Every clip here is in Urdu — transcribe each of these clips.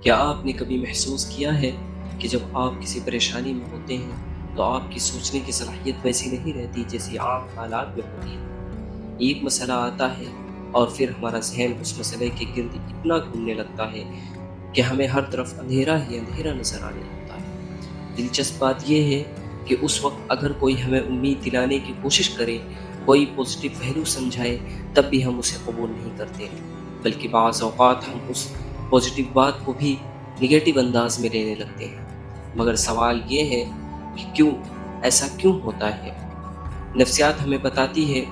کیا آپ نے کبھی محسوس کیا ہے کہ جب آپ کسی پریشانی میں ہوتے ہیں تو آپ کی سوچنے کی صلاحیت ویسی نہیں رہتی جیسی عام حالات میں ہوتی ہے؟ ایک مسئلہ آتا ہے اور پھر ہمارا ذہن اس مسئلے کے گرد اتنا گھومنے لگتا ہے کہ ہمیں ہر طرف اندھیرا ہی اندھیرا نظر آنے لگتا ہے۔ دلچسپ بات یہ ہے کہ اس وقت اگر کوئی ہمیں امید دلانے کی کوشش کرے، کوئی پازیٹیو پہلو سمجھائے، تب بھی ہم اسے قبول نہیں کرتے، بلکہ بعض اوقات ہم اس پازیٹیو بات کو بھی نگیٹو انداز میں لینے لگتے ہیں۔ مگر سوال یہ ہے کہ ایسا کیوں ہوتا ہے؟ نفسیات ہمیں بتاتی ہے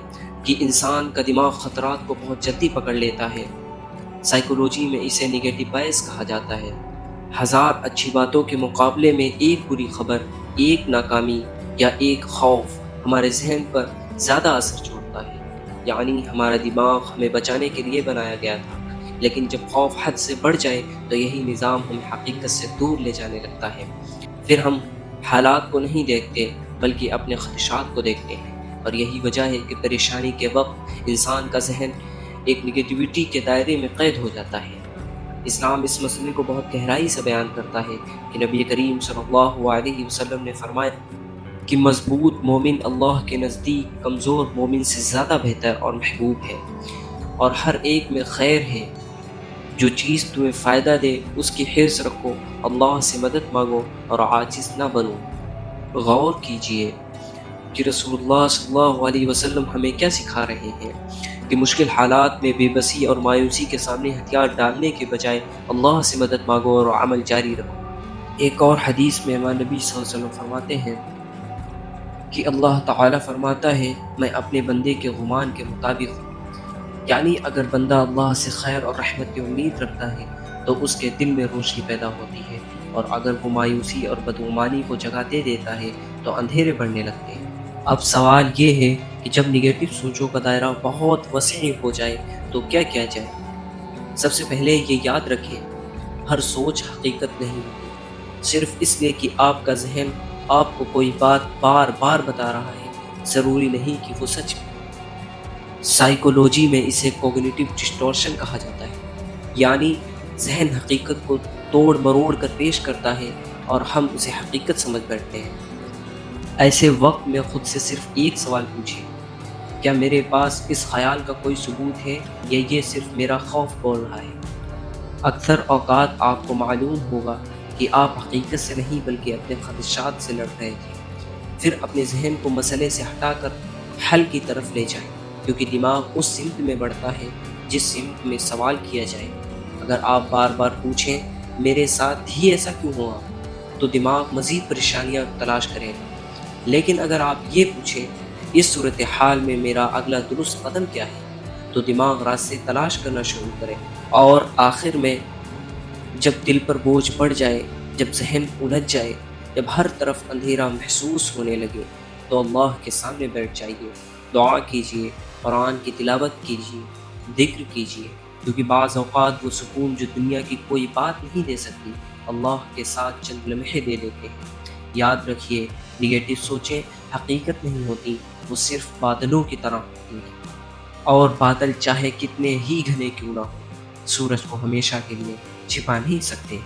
کہ انسان کا دماغ خطرات کو بہت جلدی پکڑ لیتا ہے۔ سائیکولوجی میں اسے نگیٹو بائس کہا جاتا ہے۔ ہزار اچھی باتوں کے مقابلے میں ایک بری خبر، ایک ناکامی یا ایک خوف ہمارے ذہن پر زیادہ اثر چھوڑتا ہے۔ یعنی ہمارا دماغ ہمیں بچانے کے لیے بنایا گیا تھا، لیکن جب خوف حد سے بڑھ جائے تو یہی نظام ہمیں حقیقت سے دور لے جانے لگتا ہے۔ پھر ہم حالات کو نہیں دیکھتے بلکہ اپنے خدشات کو دیکھتے ہیں، اور یہی وجہ ہے کہ پریشانی کے وقت انسان کا ذہن ایک نگیٹیوٹی کے دائرے میں قید ہو جاتا ہے۔ اسلام اس مسئلے کو بہت گہرائی سے بیان کرتا ہے کہ نبی کریم صلی اللہ علیہ وسلم نے فرمایا کہ مضبوط مومن اللہ کے نزدیک کمزور مومن سے زیادہ بہتر اور محبوب ہے، اور ہر ایک میں خیر ہے۔ جو چیز تمہیں فائدہ دے اس کی حرص رکھو، اللہ سے مدد مانگو اور عاجز نہ بنو۔ غور کیجئے کہ رسول اللہ صلی اللہ علیہ وسلم ہمیں کیا سکھا رہے ہیں کہ مشکل حالات میں بے بسی اور مایوسی کے سامنے ہتھیار ڈالنے کے بجائے اللہ سے مدد مانگو اور عمل جاری رکھو۔ ایک اور حدیث میں ہمارے نبی صلی اللہ علیہ وسلم فرماتے ہیں کہ اللہ تعالیٰ فرماتا ہے میں اپنے بندے کے گمان کے مطابق ہوں۔ یعنی اگر بندہ اللہ سے خیر اور رحمت کی امید رکھتا ہے تو اس کے دل میں روشنی پیدا ہوتی ہے، اور اگر وہ مایوسی اور بدگمانی کو جگہ دے دیتا ہے تو اندھیرے بڑھنے لگتے ہیں۔ اب سوال یہ ہے کہ جب نگیٹو سوچوں کا دائرہ بہت وسیع ہو جائے تو کیا کیا جائے؟ سب سے پہلے یہ یاد رکھیں، ہر سوچ حقیقت نہیں ہوتی۔ صرف اس لیے کہ آپ کا ذہن آپ کو کوئی بات بار بار بتا رہا ہے، ضروری نہیں کہ وہ سچ ہو۔ سائیکولوجی میں اسے کوگنیٹو ڈسٹورشن کہا جاتا ہے، یعنی ذہن حقیقت کو توڑ مروڑ کر پیش کرتا ہے اور ہم اسے حقیقت سمجھ بیٹھتے ہیں۔ ایسے وقت میں خود سے صرف ایک سوال پوچھیں، کیا میرے پاس اس خیال کا کوئی ثبوت ہے یا یہ صرف میرا خوف بول رہا ہے؟ اکثر اوقات آپ کو معلوم ہوگا کہ آپ حقیقت سے نہیں بلکہ اپنے خدشات سے لڑ رہے تھے۔ پھر اپنے ذہن کو مسئلے سے ہٹا کر حل کی طرف لے جائیں، کیونکہ دماغ اس سمت میں بڑھتا ہے جس سمت میں سوال کیا جائے۔ اگر آپ بار بار پوچھیں میرے ساتھ ہی ایسا کیوں ہوا، تو دماغ مزید پریشانیاں تلاش کرے گا۔ لیکن اگر آپ یہ پوچھیں اس صورتحال میں میرا اگلا درست قدم کیا ہے، تو دماغ راستے تلاش کرنا شروع کرے، اور آخر میں جب دل پر بوجھ پڑ جائے، جب ذہن الجھ جائے، جب ہر طرف اندھیرا محسوس ہونے لگے، تو اللہ کے سامنے بیٹھ جائیے، دعا کیجیے، قرآن کی تلاوت کیجیے، ذکر کیجیے، کیونکہ بعض اوقات وہ سکون جو دنیا کی کوئی بات نہیں دے سکتی، اللہ کے ساتھ چند لمحے دے دیتے ہیں۔ یاد رکھیے، نگیٹو سوچیں حقیقت نہیں ہوتی، وہ صرف بادلوں کی طرح ہوتی ہیں، اور بادل چاہے کتنے ہی گھنے کیوں نہ ہو، سورج کو ہمیشہ کے لیے چھپا نہیں سکتے۔